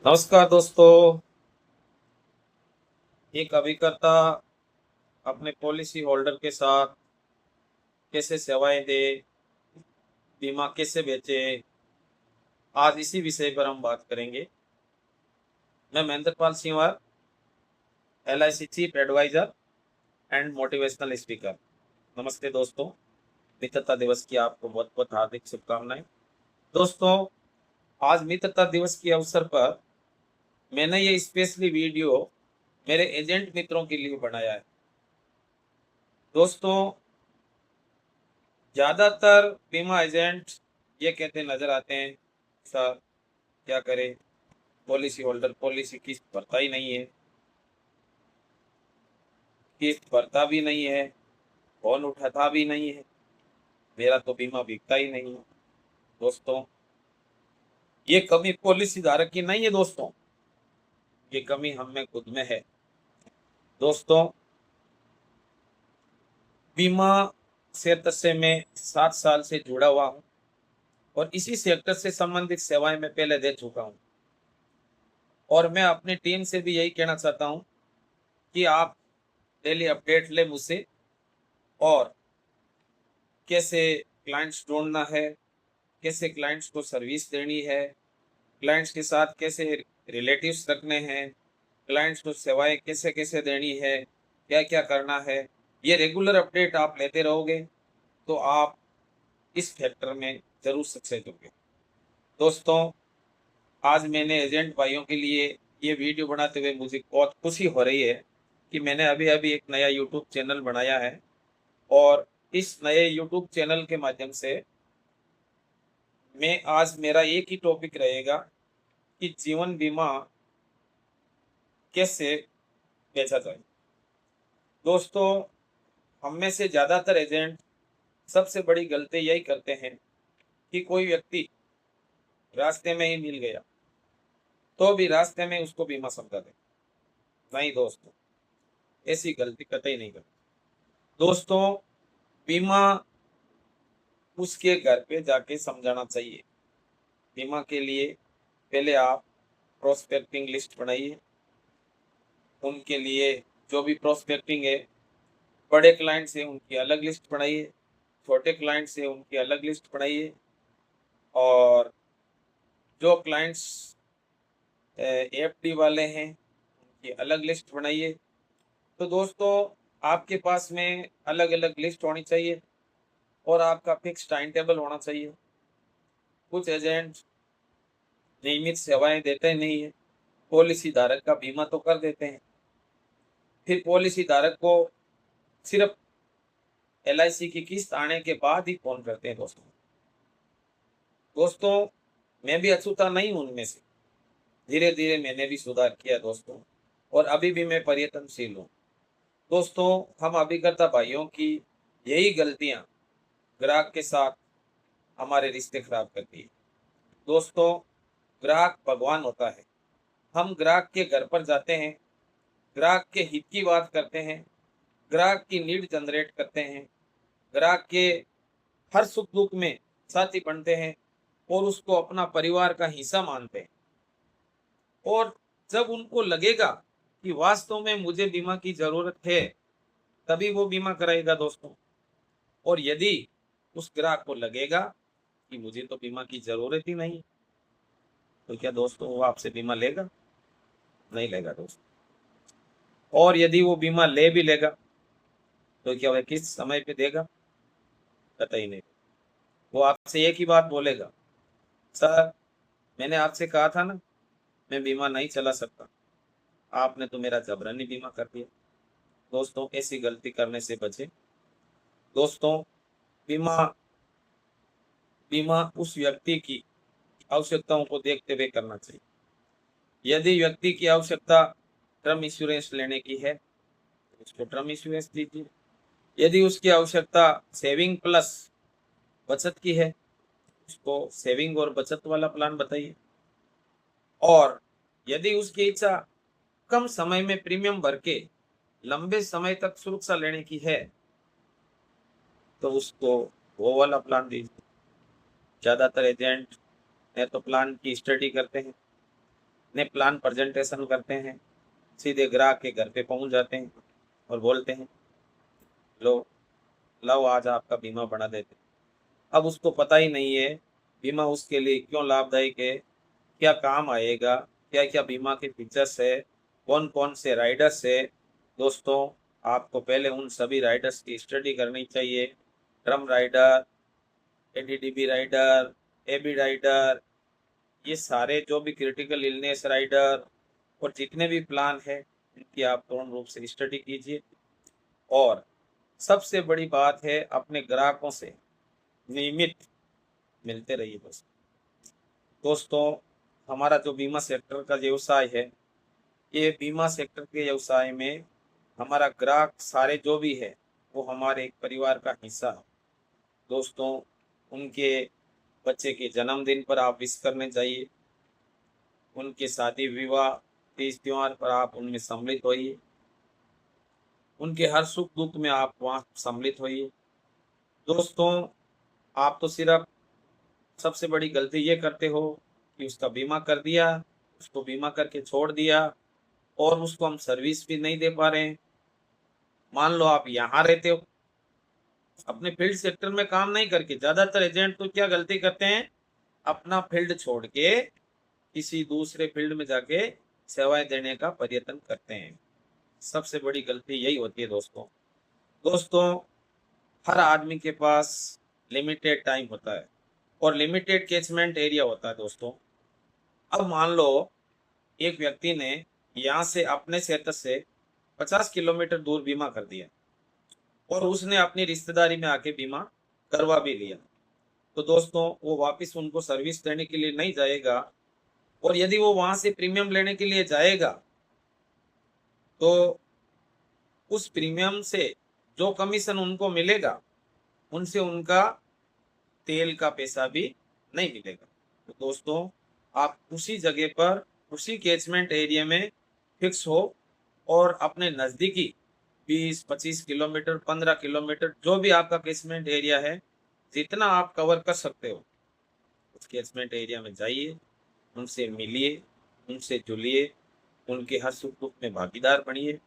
नमस्कार दोस्तों। एक अभिकर्ता अपने पॉलिसी होल्डर के साथ कैसे सेवाएं दे, बीमा कैसे बेचे, आज इसी विषय पर हम बात करेंगे। मैं Mahendra Pal Singhwar, LIC chief advisor and motivational speaker. नमस्ते दोस्तों, मित्रता दिवस की आपको बहुत बहुत हार्दिक शुभकामनाएं। दोस्तों, आज मित्रता दिवस के अवसर पर मैंने ये स्पेशली वीडियो मेरे एजेंट मित्रों के लिए बनाया है। दोस्तों, ज्यादातर बीमा एजेंट ये कहते नजर आते हैं, सर क्या करें, पॉलिसी होल्डर पॉलिसी किस्त भरता ही नहीं है, किस्त भरता भी नहीं है, फोन उठाता भी नहीं है, मेरा तो बीमा बिकता ही नहीं है। दोस्तों, ये कमी पॉलिसी धारक की नहीं है दोस्तों, ये कमी हम में खुद में है। दोस्तों, बीमा क्षेत्र से मैं 7 साल से जुड़ा हुआ हूँ और इसी सेक्टर से संबंधित सेवाएं मैं पहले दे चुका हूँ। और मैं अपनी टीम से भी यही कहना चाहता हूँ कि आप डेली अपडेट ले मुझसे, और कैसे क्लाइंट्स ढूंढना है, कैसे क्लाइंट्स को सर्विस देनी है, क्लाइंट्स के साथ कैसे रिलेटिव्स रखने हैं, क्लाइंट्स को सेवाएं कैसे कैसे देनी है, क्या क्या करना है, ये रेगुलर अपडेट आप लेते रहोगे तो आप इस फैक्टर में जरूर सक्सेस होंगे। दोस्तों, आज मैंने एजेंट भाइयों के लिए ये वीडियो बनाते हुए मुझे बहुत खुशी हो रही है कि मैंने अभी अभी एक नया यूट्यूब चैनल बनाया है, और इस नए यूट्यूब चैनल के माध्यम से मैं आज मेरा एक ही टॉपिक रहेगा कि जीवन बीमा कैसे बेचा जाए। दोस्तों, हम में से ज्यादातर एजेंट सबसे बड़ी गलती यही करते हैं कि कोई व्यक्ति रास्ते में ही मिल गया तो भी रास्ते में उसको बीमा समझा दे। नहीं दोस्तों, ऐसी गलती कतई नहीं करते। दोस्तों, बीमा उसके घर पे जाके समझाना चाहिए। बीमा के लिए पहले आप प्रोस्पेक्टिंग लिस्ट बनाइए। उनके लिए जो भी प्रोस्पेक्टिंग है, बड़े क्लाइंट से उनकी अलग लिस्ट बनाइए, छोटे क्लाइंट से उनकी अलग लिस्ट बनाइए, और जो क्लाइंट्स FD वाले हैं उनकी अलग लिस्ट बनाइए। तो दोस्तों, आपके पास में अलग अलग लिस्ट होनी चाहिए और आपका फिक्स टाइम टेबल होना चाहिए। कुछ एजेंट नियमित सेवाएं देते नहीं है, पॉलिसी धारक का बीमा तो कर देते हैं, फिर पॉलिसी धारक को सिर्फ LIC की किस्त आने के बाद ही फोन करते हैं। दोस्तों, मैं भी अछूता नहीं हूं उनमें से, धीरे धीरे मैंने भी सुधार किया दोस्तों, और अभी भी मैं प्रयत्नशील हूँ। दोस्तों, हम अभिकर्ता भाइयों की यही गलतियां ग्राहक के साथ हमारे रिश्ते खराब करती है। दोस्तों, ग्राहक भगवान होता है। हम ग्राहक के घर पर जाते हैं, ग्राहक के हित की बात करते हैं, ग्राहक की नीड जनरेट करते हैं, ग्राहक के हर सुख दुख में साथी बनते हैं और उसको अपना परिवार का हिस्सा मानते हैं। और जब उनको लगेगा कि वास्तव में मुझे बीमा की जरूरत है, तभी वो बीमा कराएगा दोस्तों। और यदि उस ग्राहक को लगेगा कि मुझे तो बीमा की जरूरत ही नहीं, तो क्या दोस्तों वो आपसे बीमा लेगा? नहीं लेगा दोस्तों। और यदि वो बीमा ले भी लेगा तो क्या वह किस समय पे देगा? कतई नहीं। वो आपसे एक ही बात बोलेगा, सर मैंने आपसे कहा था ना, मैं बीमा नहीं चला सकता, आपने तो मेरा जबरन ही बीमा कर दिया। दोस्तों, ऐसी गलती करने से बचे। दोस्तों, बीमा बीमा उस व्यक्ति की आवश्यकताओं को देखते हुए करना चाहिए। यदि व्यक्ति की आवश्यकता टर्म इंश्योरेंस लेने की है तो उसको टर्म इंश्योरेंस दीजिए। यदि उसकी आवश्यकता सेविंग प्लस बचत की है, उसको सेविंग और बचत वाला प्लान बताइए। और यदि उसकी इच्छा कम समय में प्रीमियम भर के लंबे समय तक सुरक्षा लेने की है, तो उसको वो वाला प्लान दीजिए। ज्यादातर एजेंट ने तो प्लान की स्टडी करते हैं, ने प्लान प्रेजेंटेशन करते हैं, सीधे ग्राहक के घर पे पहुंच जाते हैं और बोलते हैं लो लाओ आज आपका बीमा बना देते हैं। अब उसको पता ही नहीं है बीमा उसके लिए क्यों लाभदायक है, क्या काम आएगा, क्या क्या बीमा के फीचर्स है, कौन कौन से राइडर्स है। दोस्तों, आपको पहले उन सभी राइडर्स की स्टडी करनी चाहिए। Term rider, ADDB rider, AB rider, ये सारे जो भी क्रिटिकल इलनेस राइडर और जितने भी प्लान है इनकी आप पूर्ण रूप से स्टडी कीजिए। और सबसे बड़ी बात है अपने ग्राहकों से नियमित मिलते रहिए। बस दोस्तों, हमारा जो बीमा सेक्टर का व्यवसाय है, ये बीमा सेक्टर के व्यवसाय में हमारा ग्राहक सारे जो भी है वो हमारे एक परिवार का हिस्सा है। दोस्तों, उनके बच्चे के जन्मदिन पर आप विश करने जाइए, उनके शादी विवाह तीज त्योहार पर आप उनमें सम्मिलित होइए, उनके हर सुख दुख में आप वहाँ सम्मिलित होइए। दोस्तों, आप तो सिर्फ सबसे बड़ी गलती ये करते हो कि उसका बीमा कर दिया, उसको बीमा करके छोड़ दिया और उसको हम सर्विस भी नहीं दे पा रहे हैं। मान लो आप यहाँ रहते हो, अपने फील्ड सेक्टर में काम नहीं करके, ज्यादातर एजेंट तो क्या गलती करते हैं, अपना फील्ड छोड़ के किसी दूसरे फील्ड में जाके सेवाएं देने का प्रयत्न करते हैं। सबसे बड़ी गलती यही होती है दोस्तों। दोस्तों, हर आदमी के पास लिमिटेड टाइम होता है और लिमिटेड कैचमेंट एरिया होता है। दोस्तों, अब मान लो एक व्यक्ति ने यहाँ से अपने क्षेत्र से 50 किलोमीटर दूर बीमा कर दिया और उसने अपनी रिश्तेदारी में आके बीमा करवा भी लिया, तो दोस्तों वो वापस उनको सर्विस देने के लिए नहीं जाएगा। और यदि वो वहां से प्रीमियम लेने के लिए जाएगा तो उस प्रीमियम से जो कमीशन उनको मिलेगा उनसे उनका तेल का पैसा भी नहीं मिलेगा। तो दोस्तों, आप उसी जगह पर उसी कैचमेंट एरिया में फिक्स हो और अपने नज़दीकी 20-25 किलोमीटर 15 किलोमीटर जो भी आपका कैचमेंट एरिया है, जितना आप कवर कर सकते हो उस कैचमेंट एरिया में जाइए, उनसे मिलिए, उनसे जुलिए, उनके हर सुख दुख में भागीदार बनिए,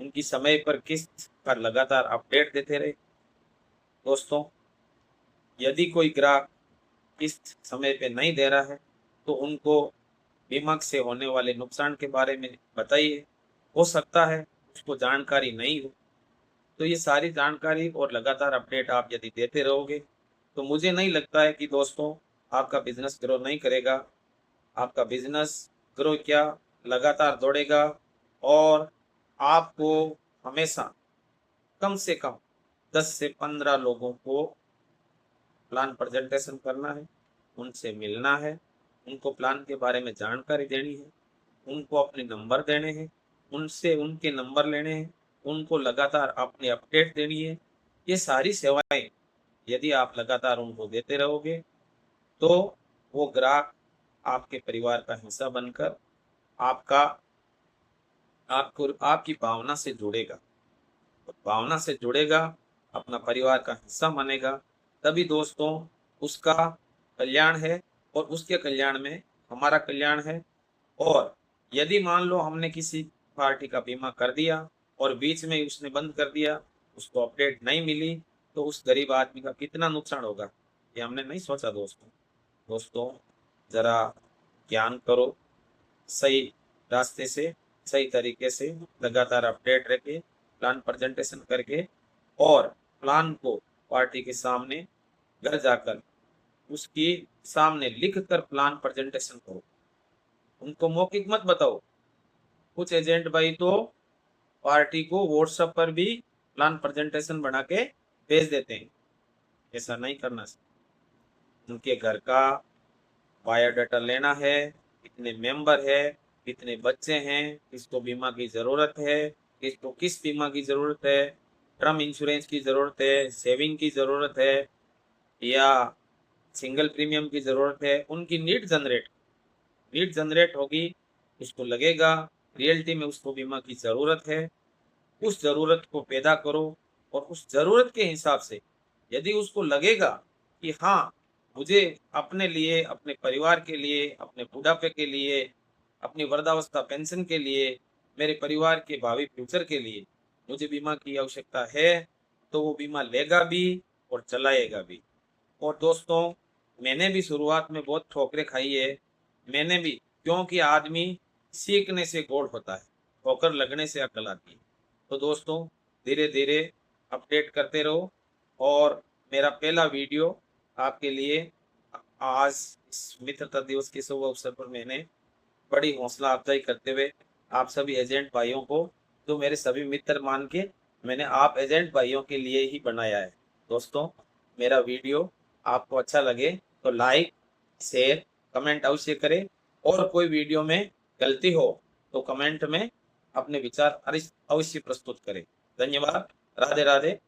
उनकी समय पर किस्त का लगातार अपडेट देते रहे। दोस्तों, यदि कोई ग्राहक किस्त समय पे नहीं दे रहा है तो उनको बीमा से होने वाले नुकसान के बारे में बताइए। हो सकता है उसको जानकारी नहीं हो, तो ये सारी जानकारी और लगातार अपडेट आप यदि देते रहोगे तो मुझे नहीं लगता है कि दोस्तों आपका बिजनेस ग्रो नहीं करेगा। आपका बिजनेस ग्रो क्या, लगातार दौड़ेगा और आपको हमेशा कम से कम 10 से 15 लोगों को प्लान प्रेजेंटेशन करना है, उनसे मिलना है, उनको प्लान के बारे में जानकारी देनी है, उनको अपने नंबर देने हैं, उनसे उनके नंबर लेने हैं, उनको लगातार अपनी अपडेट देनी है। ये सारी सेवाएं यदि आप लगातार उनको देते रहोगे तो वो ग्राहक आपके परिवार का हिस्सा बनकर आपका आपको आपकी भावना से जुड़ेगा, भावना से जुड़ेगा, अपना परिवार का हिस्सा मानेगा। तभी दोस्तों उसका कल्याण है और उसके कल्याण में हमारा कल्याण है। और यदि मान लो हमने किसी पार्टी का बीमा कर दिया और बीच में उसने बंद कर दिया, उसको अपडेट नहीं मिली, तो उस गरीब आदमी का कितना नुकसान होगा, ये हमने नहीं सोचा। दोस्तों, जरा ज्ञान करो, सही रास्ते से सही तरीके से लगातार अपडेट रखे, प्लान प्रेजेंटेशन करके और प्लान को पार्टी के सामने घर जाकर उसकी सामने लिख कर प्लान प्रेजेंटेशन करो। उनको मौखिक मत बताओ। कुछ एजेंट भाई तो पार्टी को व्हाट्सएप पर भी प्लान प्रेजेंटेशन बना के भेज देते हैं, ऐसा नहीं करना चाहिए। उनके घर का बायोडाटा लेना है, कितने मेंबर है, कितने बच्चे हैं, किसको बीमा की जरूरत है, किसको किस बीमा की जरूरत है, टर्म इंश्योरेंस की जरूरत है, सेविंग की जरूरत है या सिंगल प्रीमियम की जरूरत है। उनकी नीड जनरेट होगी, उसको लगेगा रियलिटी में उसको बीमा की जरूरत है, उस जरूरत को पैदा करो और उस जरूरत के हिसाब से यदि उसको लगेगा कि हाँ मुझे अपने लिए, अपने परिवार के लिए, अपने बुढ़ापे के लिए अपनी वृद्धावस्था पेंशन के लिए, मेरे परिवार के भावी फ्यूचर के लिए मुझे बीमा की आवश्यकता है, तो वो बीमा लेगा भी और चलाएगा भी। और दोस्तों, मैंने भी शुरुआत में बहुत ठोकरें खाई है, मैंने भी, क्योंकि आदमी सीखने से गौर होता है, ठोकर लगने से अकल आती है। तो दोस्तों, धीरे धीरे अपडेट करते रहो। और मेरा पहला वीडियो आपके लिए आज इस मित्रता दिवस के शुभ अवसर पर मैंने बड़ी हौसला अफजाई करते हुए आप सभी एजेंट भाइयों को, जो मेरे सभी मित्र मान के मैंने आप एजेंट भाइयों के लिए ही बनाया है। दोस्तों, मेरा वीडियो आपको अच्छा लगे तो लाइक, शेयर, कमेंट अवश्य करें। और कोई वीडियो में गलती हो तो कमेंट में अपने विचार अवश्य प्रस्तुत करें। धन्यवाद। राधे राधे।